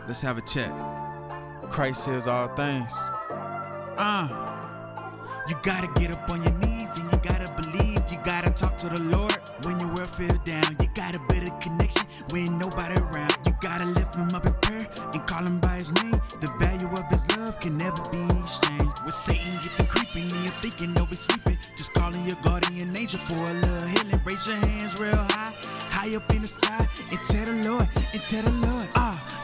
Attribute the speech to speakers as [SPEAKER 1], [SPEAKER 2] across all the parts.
[SPEAKER 1] Let's have a check. Christ heals all things. You gotta get up on your knees and you gotta believe. You gotta talk to the Lord when your world feels down. You gotta build a connection when nobody around. You gotta lift him up in prayer and call him by his name. The value of his love can never be exchanged. When Satan get the creeping and you're thinking nobody's sleeping, just calling your guardian angel for a little healing. Raise your hands real high, high up in the sky, and tell the Lord,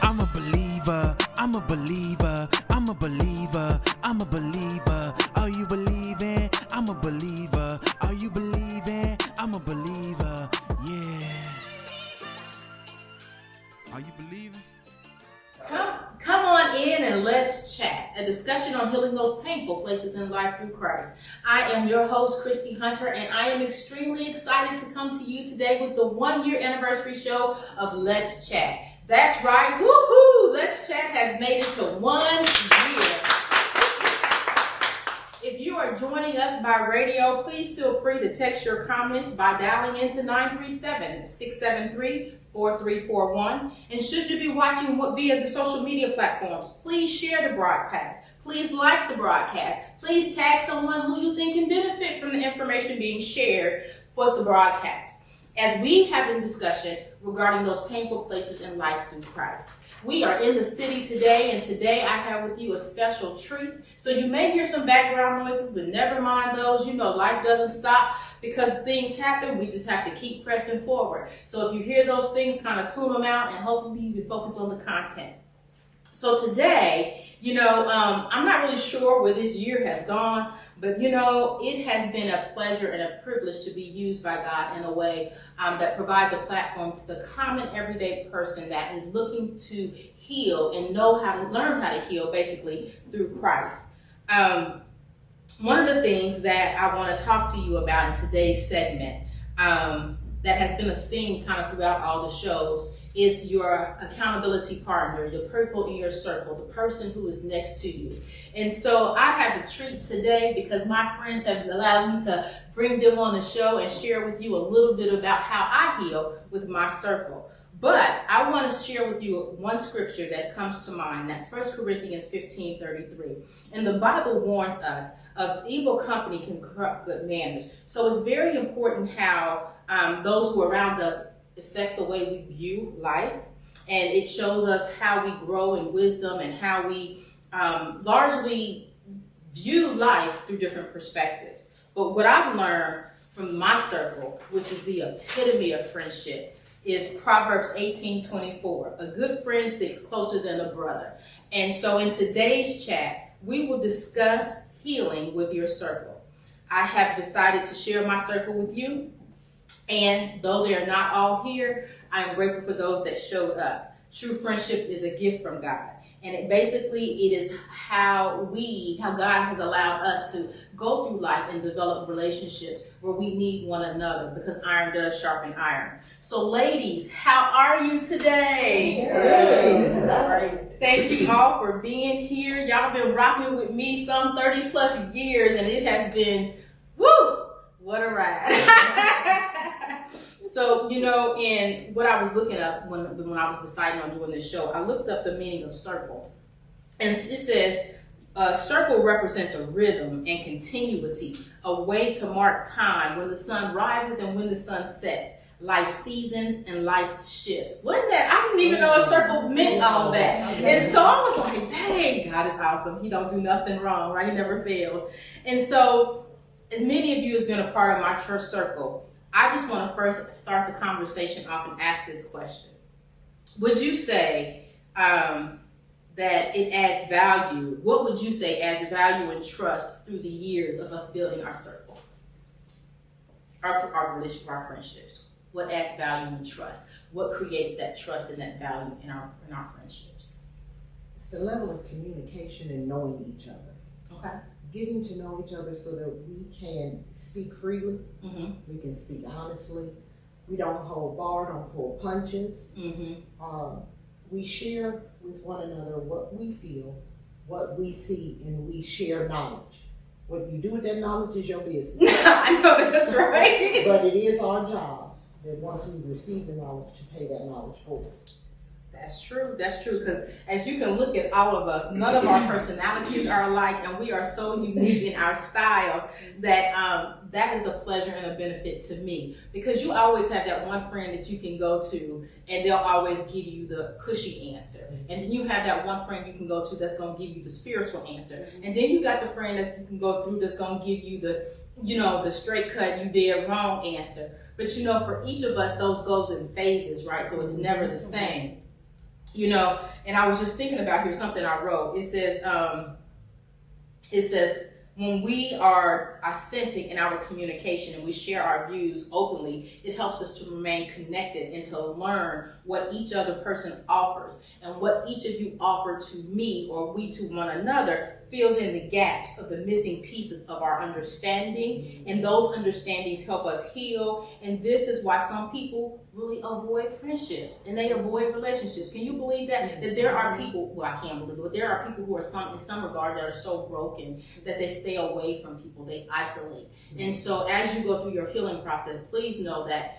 [SPEAKER 1] I'm a believer, I'm a believer, I'm a believer, I'm a believer. Are you believing? I'm a believer. Are you believing? I'm a believer. Yeah. Are you believing?
[SPEAKER 2] Come on in and let's chat. A discussion on healing those painful places in life through Christ. I am your host, Kristie Hunter, and I am extremely excited to come to you today with the 1-year anniversary show of Let's Chat. That's right, woohoo! Let's Chat has made it to 1 year. If you are joining us by radio, please feel free to text your comments by dialing into 937-673-4341. And should you be watching via the social media platforms, please share the broadcast. Please like the broadcast. Please tag someone who you think can benefit from the information being shared for the broadcast, as we have a discussion regarding those painful places in life through Christ. We are in the city today, and today I have with you a special treat. So you may hear some background noises, but never mind those. You know, life doesn't stop because things happen. We just have to keep pressing forward. So if you hear those things, kind of tune them out, and hopefully you can focus on the content. So today, I'm not really sure where this year has gone, but it has been a pleasure and a privilege to be used by God in a way that provides a platform to the common everyday person that is looking to heal and learn how to heal basically through Christ. One of the things that I want to talk to you about in today's segment that has been a theme kind of throughout all the shows is your accountability partner, your people in your circle, the person who is next to you. And so I have a treat today because my friends have allowed me to bring them on the show and share with you a little bit about how I heal with my circle. But I want to share with you one scripture that comes to mind. That's 1 Corinthians 15:33. And the Bible warns us of evil company can corrupt good manners. So it's very important how those who are around us affect the way we view life. And it shows us how we grow in wisdom and how we largely view life through different perspectives. But what I've learned from my circle, which is the epitome of friendship, is Proverbs 18:24. A good friend sticks closer than a brother. And so in today's chat, we will discuss healing with your circle. I have decided to share my circle with you. And though they are not all here, I am grateful for those that showed up. True friendship is a gift from God. And it is how God has allowed us to go through life and develop relationships where we need one another because iron does sharpen iron. So ladies, how are you today?
[SPEAKER 3] Hey.
[SPEAKER 2] Thank you all for being here. Y'all been rocking with me some 30 plus years and it has been, woo, what a ride. So, in what I was looking up when I was deciding on doing this show, I looked up the meaning of circle. And it says, circle represents a rhythm and continuity, a way to mark time when the sun rises and when the sun sets, life seasons and life's shifts. Wasn't that? I didn't even know a circle meant all that. And so I was like, dang, God is awesome. He don't do nothing wrong, right? He never fails. And so, as many of you has been a part of my church circle, I just want to first start the conversation off and ask this question. Would you say that it adds value? What would you say adds value and trust through the years of us building our circle? Our relationship, our friendships. What adds value and trust? What creates that trust and that value in our friendships?
[SPEAKER 3] It's the level of communication and knowing each other.
[SPEAKER 2] Okay.
[SPEAKER 3] Getting to know each other so that we can speak freely.
[SPEAKER 2] Mm-hmm.
[SPEAKER 3] We can speak honestly. We don't hold bar, don't pull punches.
[SPEAKER 2] Mm-hmm.
[SPEAKER 3] We share with one another what we feel, what we see, and we share knowledge. What you do with that knowledge is your business.
[SPEAKER 2] I know that's right.
[SPEAKER 3] But it is our job that once we receive the knowledge to pay that knowledge forward.
[SPEAKER 2] That's true. That's true. Because as you can look at all of us, none of our personalities are alike, and we are so unique in our styles that that is a pleasure and a benefit to me. Because you always have that one friend that you can go to, and they'll always give you the cushy answer. And then you have that one friend you can go to that's going to give you the spiritual answer. And then you got the friend that you can go through that's going to give you the, the straight cut, you did wrong answer. But for each of us, those goes in phases, right? So it's never the same. And I was just thinking about here something I wrote. It says when we are authentic in our communication and we share our views openly, it helps us to remain connected and to learn what each other person offers, and what each of you offer to me or we to one another fills in the gaps of the missing pieces of our understanding, and those understandings help us heal. And this is why some people really avoid friendships and they avoid relationships. Can you believe that? That there are people, well, I can't believe it, but there are people who are in some regard that are so broken that they stay away from people, they isolate. And so as you go through your healing process, please know that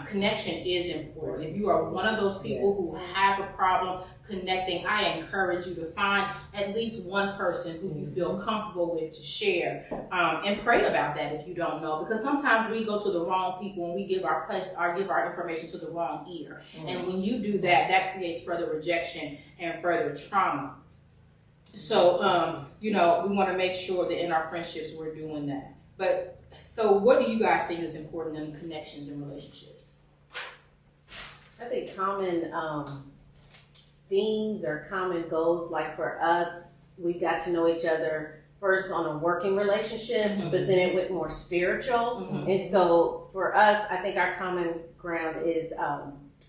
[SPEAKER 2] connection is important. If you are one of those people who have a problem connecting, I encourage you to find at least one person who you feel comfortable with to share, and pray about that if you don't know, because sometimes we go to the wrong people and we give our information to the wrong ear. And when you do that, that creates further rejection and further trauma. So we want to make sure that in our friendships we're doing that. But so what do you guys think is important in connections and relationships?
[SPEAKER 4] I think common themes or common goals, like for us, we got to know each other first on a working relationship, but then it went more spiritual. And so for us, I think our common ground is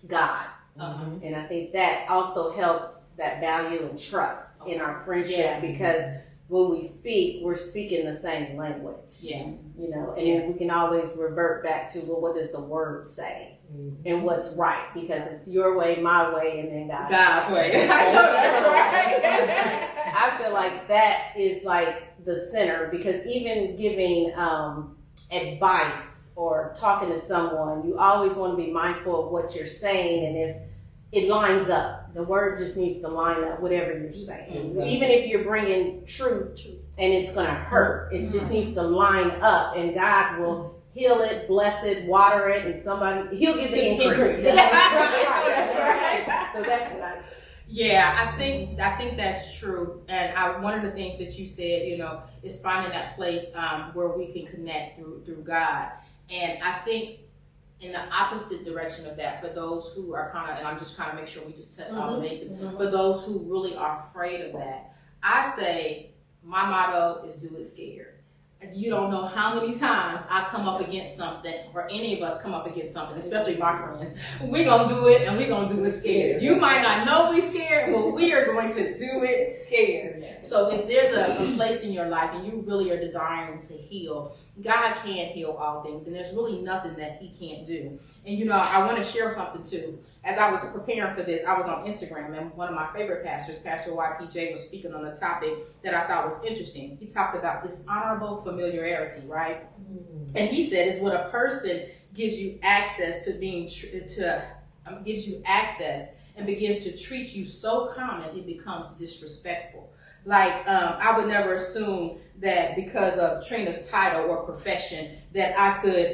[SPEAKER 4] God. And I think that also helped that value and trust in our friendship, because when we speak, we're speaking the same language. And we can always revert back to, well, what does the word say? And what's right? Because it's your way, my way, and then God's way. I know that's right. I feel like that is like the center, because even giving advice or talking to someone, you always want to be mindful of what you're saying, and if it lines up. The word just needs to line up, whatever you're saying. Even if you're bringing truth and it's going to hurt, it just needs to line up, and God will heal it, bless it, water it, and He'll give the increase. That's right. So that's what I.
[SPEAKER 2] Yeah, I think that's true. And one of the things that you said, is finding that place where we can connect through God. And I think in the opposite direction of that, for those who are and I'm just trying to make sure we just touch all the bases, for those who really are afraid of that, I say my motto is do it scared. You don't know how many times I come up against something, or any of us come up against something, especially my friends. We're going to do it, and we're going to do it scared. You might not know we're scared, but we are going to do it scared. So if there's a place in your life and you really are desiring to heal, God can heal all things, and there's really nothing that He can't do. And I want to share something too. As I was preparing for this, I was on Instagram, and one of my favorite pastors, Pastor YPJ, was speaking on a topic that I thought was interesting. He talked about dishonorable familiarity, right? And he said it's when a person gives you access to gives you access and begins to treat you so common, it becomes disrespectful. Like, I would never assume that because of Trina's title or profession that I could,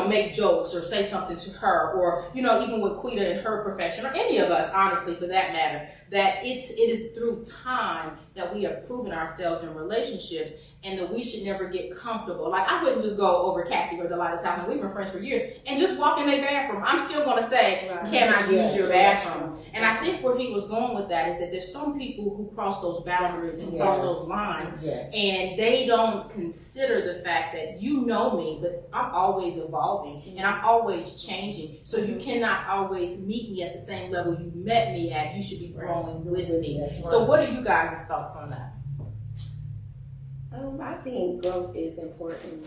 [SPEAKER 2] make jokes or say something to her, or, even with Quita and her profession, or any of us, honestly, for that matter, that it is through time that we have proven ourselves in relationships, and that we should never get comfortable. Like, I wouldn't just go over Kathy or Delilah's house, and we've been friends for years, and just walk in their bathroom. I'm still going to say, can I use your bathroom? And I think where he was going with that is that there's some people who cross those boundaries and cross those lines, and they don't consider the fact that you know me, but I'm always evolving, and I'm always changing. So you cannot always meet me at the same level you met me at. You should be growing with me. So what are you guys' thoughts on that?
[SPEAKER 5] I think growth is important.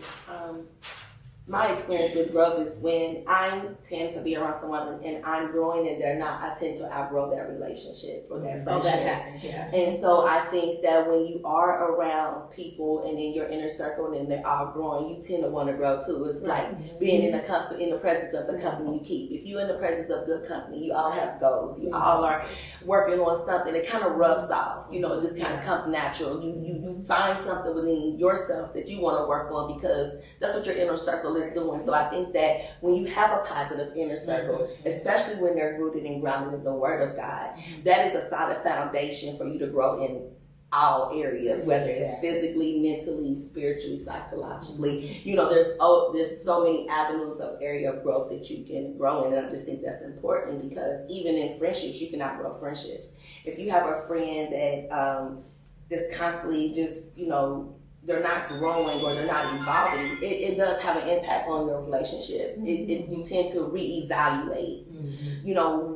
[SPEAKER 5] my experience with growth is when I tend to be around someone and I'm growing and they're not, I tend to outgrow that relationship or that friendship.
[SPEAKER 2] Oh, that happens, yeah.
[SPEAKER 5] And so I think that when you are around people and in your inner circle and they're all growing, you tend to want to grow too. It's like being in the presence of the company you keep. If you're in the presence of good company, you all have goals. You all are working on something. It kind of rubs off. You know, it just kind of comes natural. You find something within yourself that you want to work on because that's what your inner circle is doing. So I think that when you have a positive inner circle, especially when they're rooted and grounded in the Word of God, that is a solid foundation for you to grow in all areas, whether it's physically, mentally, spiritually, psychologically. You know, there's so many avenues of area of growth that you can grow in, and I just think that's important because even in friendships, you can outgrow friendships. If you have a friend that is constantly just, you know, they're not growing or they're not evolving, it does have an impact on your relationship. You tend to reevaluate, you know,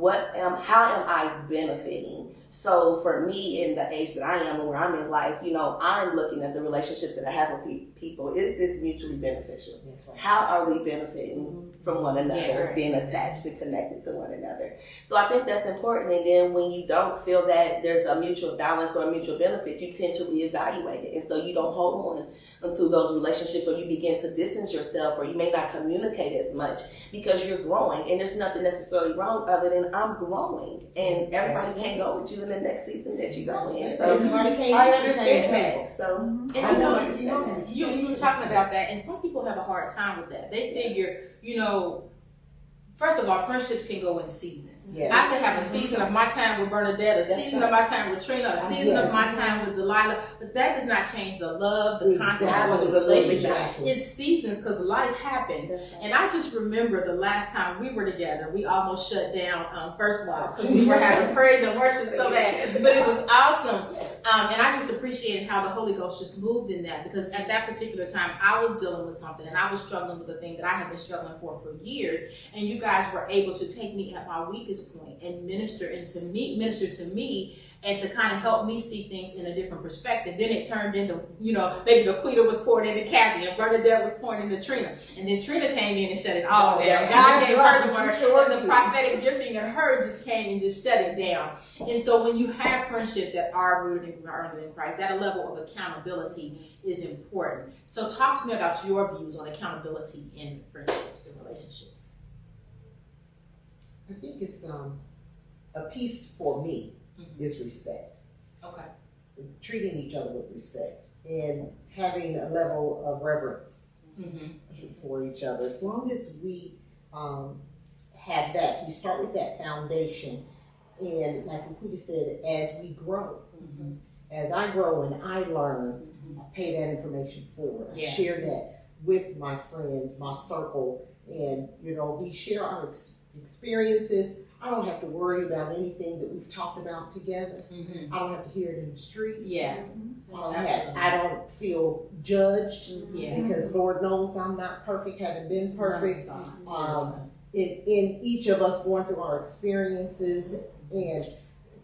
[SPEAKER 5] how am I benefiting? So for me, in the age that I am and where I'm in life, you know, I'm looking at the relationships that I have with people. Is this mutually beneficial? Right. How are we benefiting from one another, being attached and connected to one another? So I think that's important. And then when you don't feel that there's a mutual balance or a mutual benefit, you tend to reevaluate it. And so you don't hold on into those relationships, or you begin to distance yourself, or you may not communicate as much because you're growing. And there's nothing necessarily wrong other than I'm growing. And everybody can't go with you in the next season that you go in. So I understand that. So
[SPEAKER 2] and you were talking about that, and some people have a hard time with that. They figure, you know, first of all, friendships can go in seasons. Yes. I could have a season of my time with Bernadette, a season of my time with Trina, a season of my time with Delilah, but that does not change the love, the contact, or the relationship. It's seasons because life happens. And I just remember the last time we were together, we almost shut down First Watch because we were having praise and worship so bad, but it was awesome. And I just appreciated how the Holy Ghost just moved in that, because at that particular time I was dealing with something and I was struggling with a thing that I have been struggling for years, and you guys were able to take me at my weakest point and minister to me and to kind of help me see things in a different perspective. Then it turned into, you know, maybe Laquita was pouring into Kathy and Bernadette was pouring into Trina, and then Trina came in and shut it all down. God gave her the word, and the prophetic gifting in her just came and just shut it down. And so when you have friendship that are rooted and grounded in Christ, that level of accountability is important. So talk to me about your views on accountability in friendships and relationships.
[SPEAKER 3] I think it's a piece for me is respect.
[SPEAKER 2] Okay.
[SPEAKER 3] Treating each other with respect and having a level of reverence for each other. As long as we have that, we start with that foundation, and like Laquita said, as we grow, as I grow and I learn, I pay that information forward. I share that with my friends, my circle, and you know, we share our experiences. I don't have to worry about anything that we've talked about together. I don't have to hear it in the street. I don't feel judged because Lord knows I'm not perfect, haven't been perfect. In each of us going through our experiences and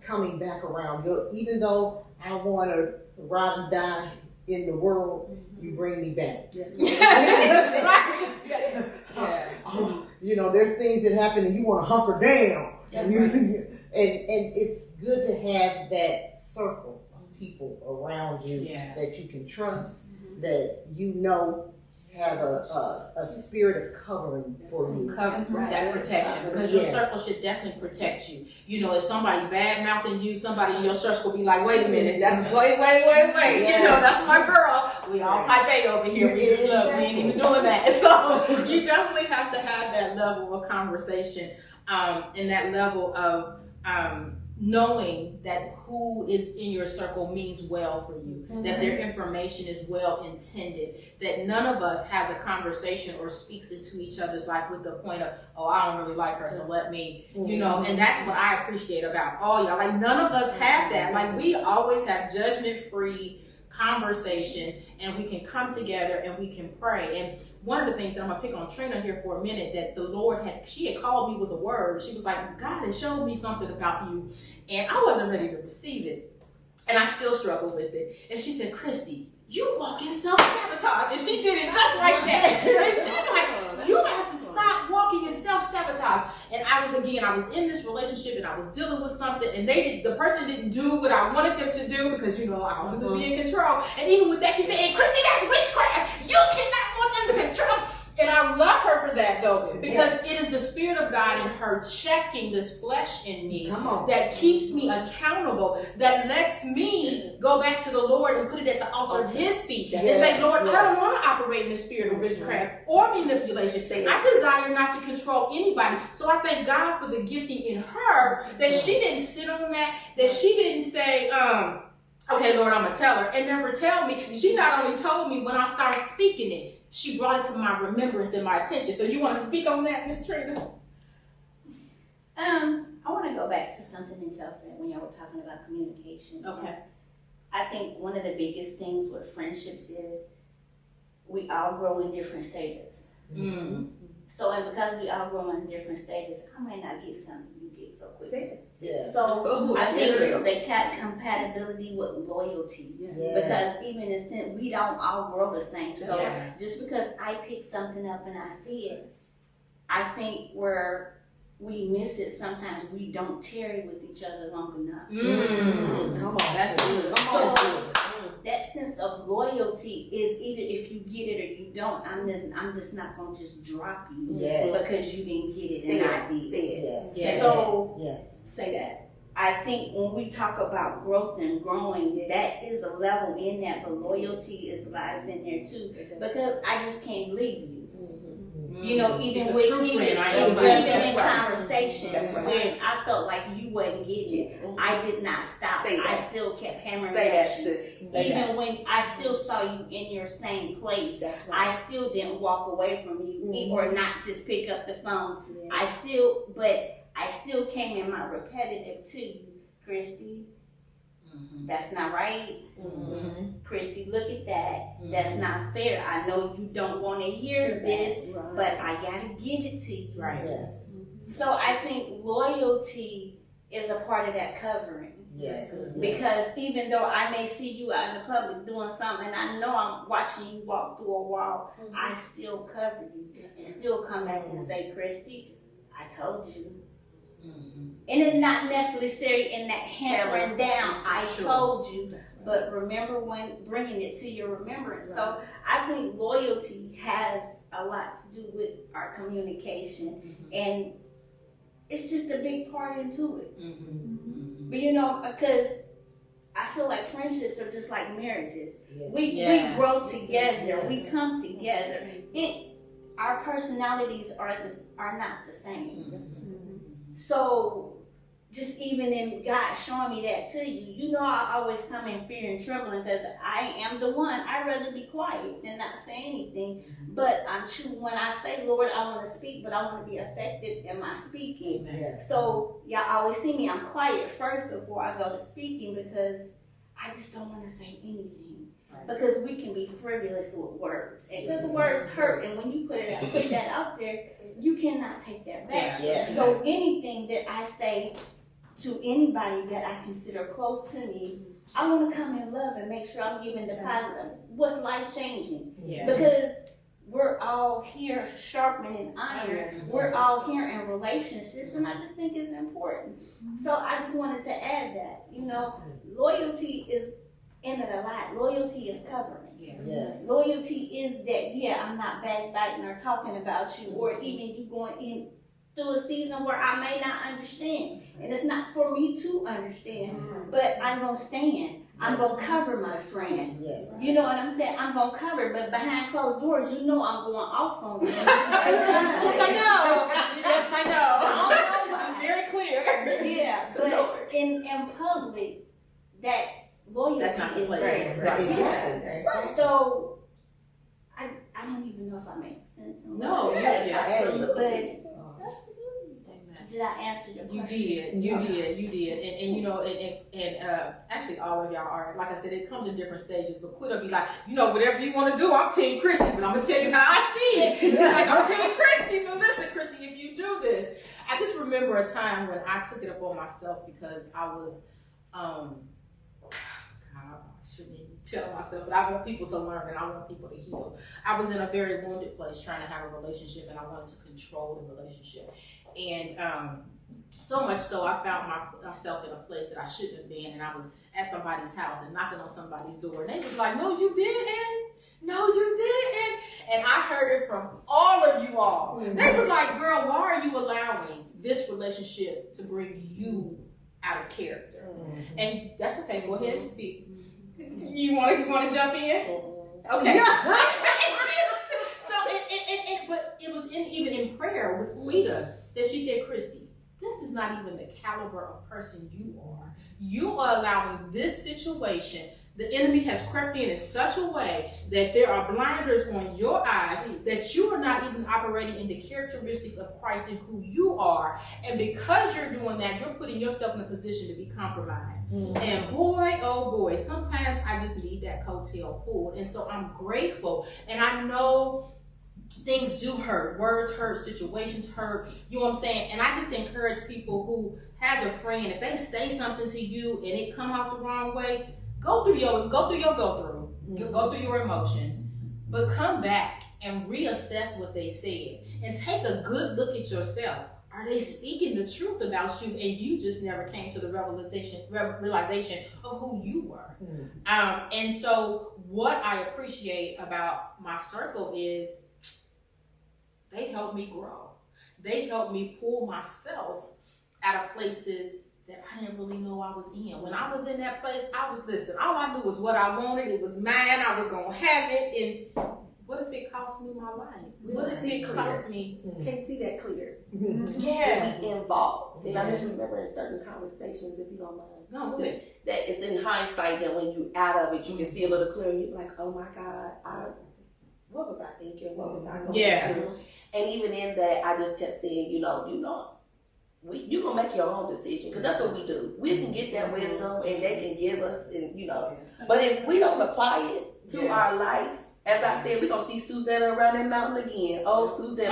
[SPEAKER 3] coming back around. Even though I want to ride and die in the world, you bring me back. You know, there's things that happen and you want to hunker down. And it's good to have that circle of people around you that you can trust, that you know have a spirit of covering for you.
[SPEAKER 2] That protection, because your circle should definitely protect you. You know, if somebody bad mouthing you, somebody in your circle will be like, wait a minute, that's wait. You know, that's my girl. We all type A over here. We ain't even doing that. So you definitely have to have that level of conversation, and that level of knowing that who is in your circle means well for you, that their information is well intended, that none of us has a conversation or speaks into each other's life with the point of, oh, I don't really like her, so let me, you know, and that's what I appreciate about all y'all. Like, none of us have that. Like, we always have judgment-free conversations, and we can come together and we can pray. And one of the things that I'm gonna pick on Trina here for a minute, that the Lord she had called me with a word. She was like, God has showed me something about you, and I wasn't ready to receive it, and I still struggle with it. And she said, Kristie, you walk in self-sabotage. And she did it just like that. And she's like, you have to stop walking in self-sabotage. And I was in this relationship and I was dealing with something and the person didn't do what I wanted them to do because, I wanted to be in control. And even with that, she said, hey, Kristie, that's witchcraft. You cannot want them to control. And I love her for that though, because it is the Spirit of God in her checking this flesh in me that keeps me accountable, that lets me go back to the Lord and put it at the altar of His feet and say, Lord, I don't want to operate in the spirit of witchcraft or manipulation. I desire not to control anybody. So I thank God for the gifting in her that she didn't sit on that she didn't say, okay, Lord, I'm going to tell her, and never tell me. She not only told me when I started speaking it, she brought it to my remembrance and my attention. So you want to speak on that, Miss Trina?
[SPEAKER 6] I want to go back to something that y'all said when y'all were talking about communication.
[SPEAKER 2] Okay.
[SPEAKER 6] I think one of the biggest things with friendships is we all grow in different stages.
[SPEAKER 2] Mm-hmm.
[SPEAKER 6] So, and because we all grow in different stages, I may not get something you get so quick.
[SPEAKER 3] Yeah.
[SPEAKER 6] So I think the compatibility with loyalty, because even in a sense, we don't all grow the same. So just because I pick something up and I see it, I think where we miss it sometimes, we don't tarry with each other long enough.
[SPEAKER 3] Come on,
[SPEAKER 2] that's good.
[SPEAKER 6] That sense of loyalty is either if you get it or you don't. I'm just not gonna just drop you because you didn't get it and I did. So
[SPEAKER 5] say that.
[SPEAKER 6] I think when we talk about growth and growing, that is a level in that, but loyalty lies in there too. Because I just can't leave you. Even with in conversation when I felt like you wasn't getting it, I did not stop. I still kept hammering at you. Even when I still saw you in your same place, I still didn't walk away from you or not just pick up the phone. I still came in my repetitive to you, Kristie. That's not right. Kristie, look at that. That's not fair. I know you don't want to hear this, but I gotta give it to you.
[SPEAKER 2] Right.
[SPEAKER 3] Yes.
[SPEAKER 6] So I think loyalty is a part of that covering.
[SPEAKER 3] Yes.
[SPEAKER 6] Because even though I may see you out in the public doing something, and I know I'm watching you walk through a wall, I still cover you and still come back and say, Kristie, I told you. And it's not necessarily in that hammering down, I told you, but remember when bringing it to your remembrance. So I think loyalty has a lot to do with our communication, and it's just a big part into it. But because I feel like friendships are just like marriages. We grow together, we come together. Our personalities are not the same. So, just even in God showing me that to you, I always come in fear and trembling because I am the one. I'd rather be quiet than not say anything. But I'm true when I say, Lord, I want to speak, but I want to be effective in my speaking. So, y'all always see me. I'm quiet first before I go to speaking because I just don't want to say anything. Because we can be frivolous with words. And because words hurt, and when you put that out there, you cannot take that back. So anything that I say to anybody that I consider close to me, I want to come in love and make sure I'm giving the positive, what's life-changing. Because we're all here sharpening iron. We're all here in relationships, and I just think it's important. So I just wanted to add that, loyalty is in it a lot. Loyalty is covering. Loyalty is that, I'm not backbiting or talking about you, or even you going in through a season where I may not understand. And it's not for me to understand, but I'm going to stand. I'm going to cover my friend. You know what I'm saying? I'm going to cover, but behind closed doors, I'm going off on you.
[SPEAKER 2] Yes, I know. I'm very clear.
[SPEAKER 6] But in public, that loyalty is very right. So I don't even know if I make sense.
[SPEAKER 2] No, absolutely.
[SPEAKER 6] But did I answer your question?
[SPEAKER 2] You did. And actually all of y'all are, like I said, it comes in different stages, but quit up be like, whatever you want to do, I'm Team Kristie, but I'm going to tell you how I see it. Like, I'm Team Kristie, but listen, Kristie, if you do this, I just remember a time when I took it upon myself because I was, I shouldn't even tell myself, but I want people to learn and I want people to heal. I was in a very wounded place trying to have a relationship, and I wanted to control the relationship. And so much so, I found myself in a place that I shouldn't have been, and I was at somebody's house and knocking on somebody's door, and they was like, "No, you didn't. No, you didn't." And I heard it from all of you all. They was like, "Girl, why are you allowing this relationship to bring you out of character?" And that's okay. Go ahead and speak. You want to jump in? Okay. So but it was even in prayer with Rita that she said, "Kristie, this is not even the caliber of person you are. You are allowing this situation. The enemy has crept in such a way that there are blinders on your eyes that you are not even operating in the characteristics of Christ and who you are. And because you're doing that, you're putting yourself in a position to be compromised." And boy, oh boy, sometimes I just need that coattail pulled. And so I'm grateful. And I know things do hurt. Words hurt. Situations hurt. You know what I'm saying? And I just encourage people who has a friend, if they say something to you and it come out the wrong way, go through your emotions, but come back and reassess what they said and take a good look at yourself. Are they speaking the truth about you, and you just never came to the realization of who you were? And so what I appreciate about my circle is they helped me grow. They helped me pull myself out of places that I didn't really know I was in. When I was in that place, listen, all I knew was what I wanted. It was mine. I was going to have it. And what if it cost me my life? What if it cost me?
[SPEAKER 5] Can't see that clear.
[SPEAKER 2] Yeah.
[SPEAKER 5] Be involved. And I just remember in certain conversations, if you don't mind.
[SPEAKER 2] No,
[SPEAKER 5] that it's in hindsight that when you out of it, you can see a little clearer. You're like, oh my God, what was I thinking? What was I going through? And even in that, I just kept saying, you gonna make your own decision, because that's what we do. We can get that wisdom and they can give us, and but if we don't apply it to our life, as I said, we're gonna see Susanna around that mountain again. Oh, Susanna,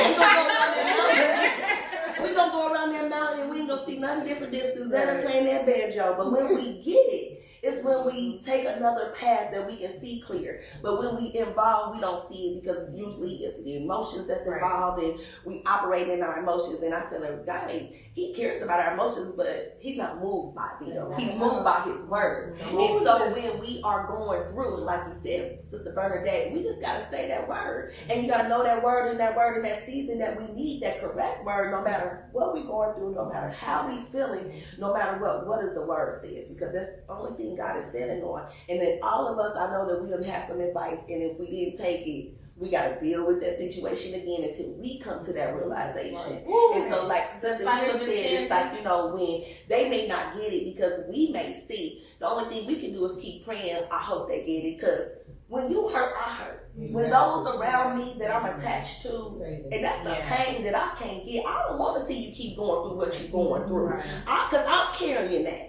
[SPEAKER 5] we're gonna go around that mountain and we ain't gonna see nothing different than Susanna playing that banjo. But when we get it, it's when we take another path that we can see clear. But when we involve, we don't see it, because usually it's the emotions that's involved, and we operate in our emotions. And I tell her, God, he cares about our emotions, but he's not moved by them. He's moved by his word. And so when we are going through, and like you said, Sister Bernadette, we just got to say that word. And you got to know that word in that season that we need that correct word, no matter what we're going through, no matter how we feeling, no matter what does the word says, because that's the only thing God is standing on. And then all of us, I know that we don't have some advice, and if we didn't take it, we got to deal with that situation again until we come to that realization. And so, like Sister Hunter said, it's like, when they may not get it because we may see, the only thing we can do is keep praying. I hope they get it, because when you hurt, I hurt. When those around me that I'm attached to, and that's a pain that I can't get, I don't want to see you keep going through what you're going through. Because I'm carrying that.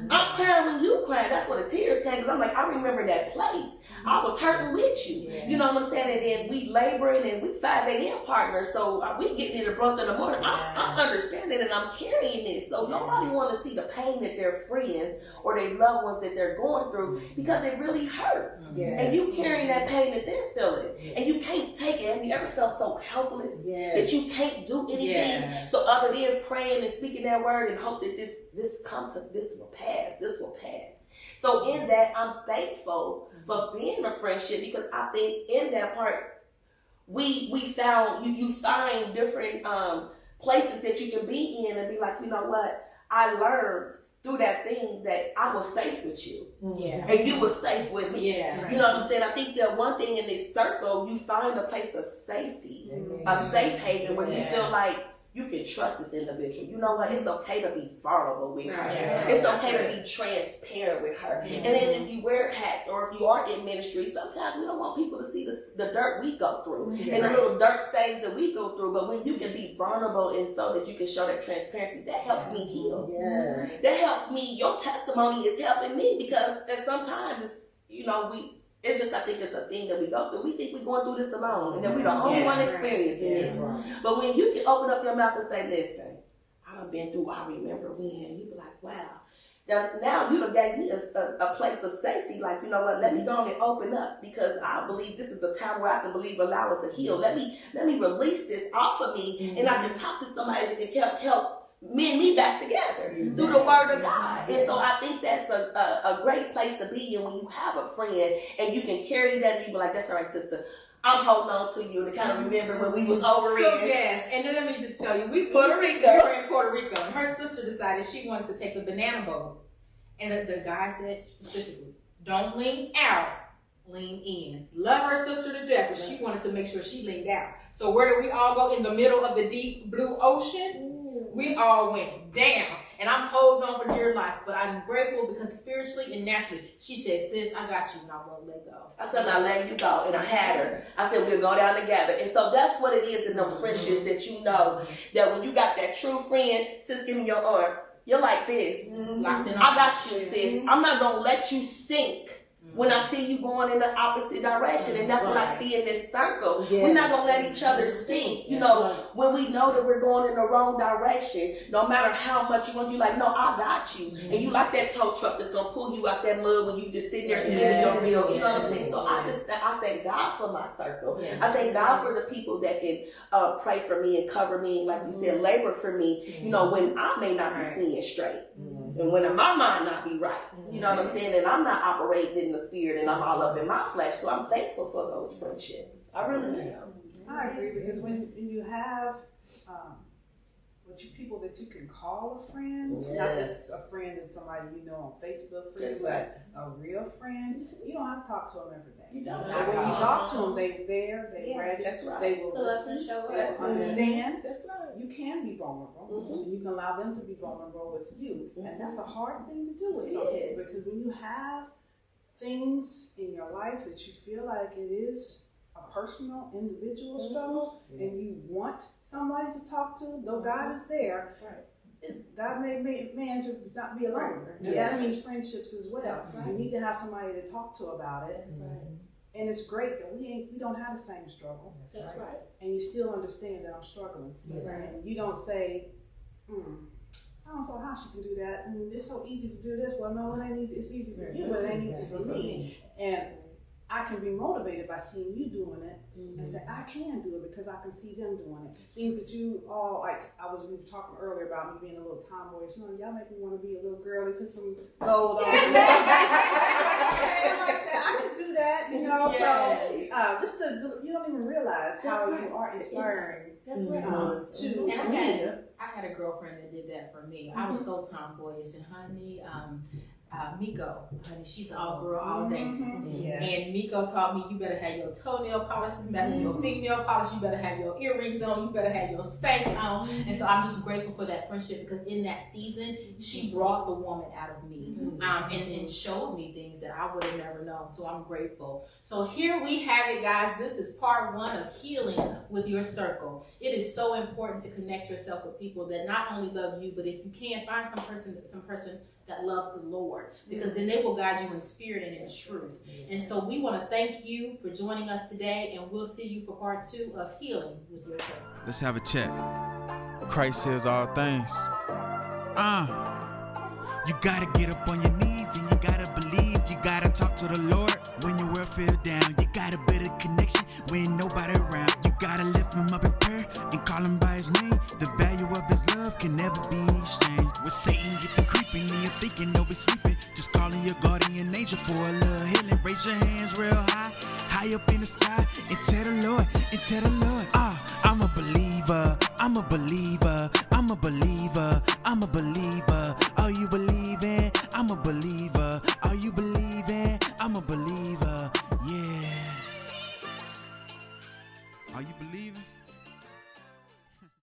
[SPEAKER 5] I'm crying when you crying. That's where the tears came, because I'm like, I remember that place. I was hurting with you. You know what I'm saying? And then we laboring, and we 5 a.m. partners, so we getting in the front in the morning. I'm understanding, and I'm carrying this. So nobody want to see the pain that their friends or their loved ones that they're going through, because it really hurts. And you carrying that pain that they're feeling, and you can't take it. Have you ever felt so helpless that you can't do anything? So other than praying and speaking that word and hope that this will pass. This will pass. So in that, I'm thankful for being a friendship, because I think in that part, we found, you find different places that you can be in and be like, you know what, I learned through that thing that I was safe with you. And you were safe with me. You know what I'm saying? I think that one thing in this circle, you find a place of safety, a safe haven where you feel like you can trust this individual. You know what? It's okay to be vulnerable with her. It's okay to be transparent with her. And then if you wear hats, or if you are in ministry, sometimes we don't want people to see the dirt we go through and the little dirt stains that we go through. But when you can be vulnerable and so that you can show that transparency, that helps me heal. That helps me. Your testimony is helping me, because sometimes it's, it's just, I think it's a thing that we go through. We think we're going through this alone, and that we're the only one experiencing this. But when you can open up your mouth and say, listen, I done been through, I remember when, you be like, wow. Now you done gave me a place of safety. Like, you know what? Let me go on and open up, because I believe this is a time where I can allow it to heal. Let me release this off of me, and I can talk to somebody that can help mend me back together through the word of God. And so I think that's a great place to be in, when you have a friend and you can carry that and you be like, that's all right, sister, I'm holding on to you, and kind of remember when we was over
[SPEAKER 2] So
[SPEAKER 5] in
[SPEAKER 2] yes, and then let me just tell you, we
[SPEAKER 5] Puerto Rico.
[SPEAKER 2] We were in Puerto Rico, and her sister decided she wanted to take a banana boat, and the guy said specifically, "Don't lean out, lean in." Love her sister to death, but she wanted to make sure she leaned out. So where did we all go? In the middle of the deep blue ocean. We all went down, and I'm holding on for dear life, but I'm grateful because spiritually and naturally, she said, "Sis, I got you, and I won't let go."
[SPEAKER 5] I said, "Now let you go," and I had her. I said, "We'll go down together." And so that's what it is in those friendships, that you know that when you got that true friend, sis, give me your arm. You're like this. I got you, sis. I'm not gonna let you sink when I see you going in the opposite direction. And that's what I see in this circle. We're not going to let each other sink. You know, when we know that we're going in the wrong direction, no matter how much you want, you like, no, I got you. And you like that tow truck that's going to pull you out that mud when you just sitting there spinning your wheels. You know what I'm saying? So I thank God for my circle. I thank God for the people that can pray for me and cover me, like you said, labor for me, you know, when I may not be seeing straight. And when my mind not be right, you know what I'm saying? And I'm not operating in the spirit, and I'm all up in my flesh. So I'm thankful for those friendships. I really am.
[SPEAKER 7] I agree, because when you have people that you can call a friend, not just a friend and somebody you know on Facebook, but a real friend, you don't have to talk to them every day.
[SPEAKER 5] You don't.
[SPEAKER 7] But when you talk to them, they're there, they're ready, they will listen, they will understand.
[SPEAKER 5] That's right.
[SPEAKER 7] You can be vulnerable, and you can allow them to be vulnerable with you, and that's a hard thing to do with some people, because when you have things in your life that you feel like it is a personal, individual struggle, and you want somebody to talk to, though God is there, God made man to not be alone. That means friendships as well. You need to have somebody to talk to about it. And it's great that we don't have the same struggle.
[SPEAKER 5] That's right.
[SPEAKER 7] And you still understand that I'm struggling. And you don't say, I don't know how she can do that. It's so easy to do this. Well, no, it ain't easy. It's easy for you, but it ain't easy for me. And I can be motivated by seeing you doing it, and say, I can do it because I can see them doing it. Things that you all, like, we were talking earlier about me being a little tomboyish. You know, y'all make me want to be a little girly, put some gold on. I like that. I can do that, you know. So just you don't even realize how you are inspiring to me.
[SPEAKER 2] I had a girlfriend that did that for me. I was so tomboyish, and honey, Miko, honey, she's all girl, all dancing. And Miko taught me, you better have your toenail polishes matching your fingernail polish, you better have your earrings on, you better have your Spanx on. And so I'm just grateful for that friendship, because in that season, she brought the woman out of me and showed me things that I would have never known. So I'm grateful. So here we have it, guys. This is part 1 of healing with your circle. It is so important to connect yourself with people that not only love you, but if you can, find some person that loves the Lord, because then they will guide you in spirit and in truth. And so we want to thank you for joining us today, and we'll see you for part 2 of healing with your circle.
[SPEAKER 1] Let's have a chat. Christ says all things. You gotta get up on your knees, and you gotta believe. You gotta talk to the Lord when your world feels down. You gotta build a connection when nobody around. You gotta lift him up in prayer and call him by his name. The value of his love can never be exchanged. With Satan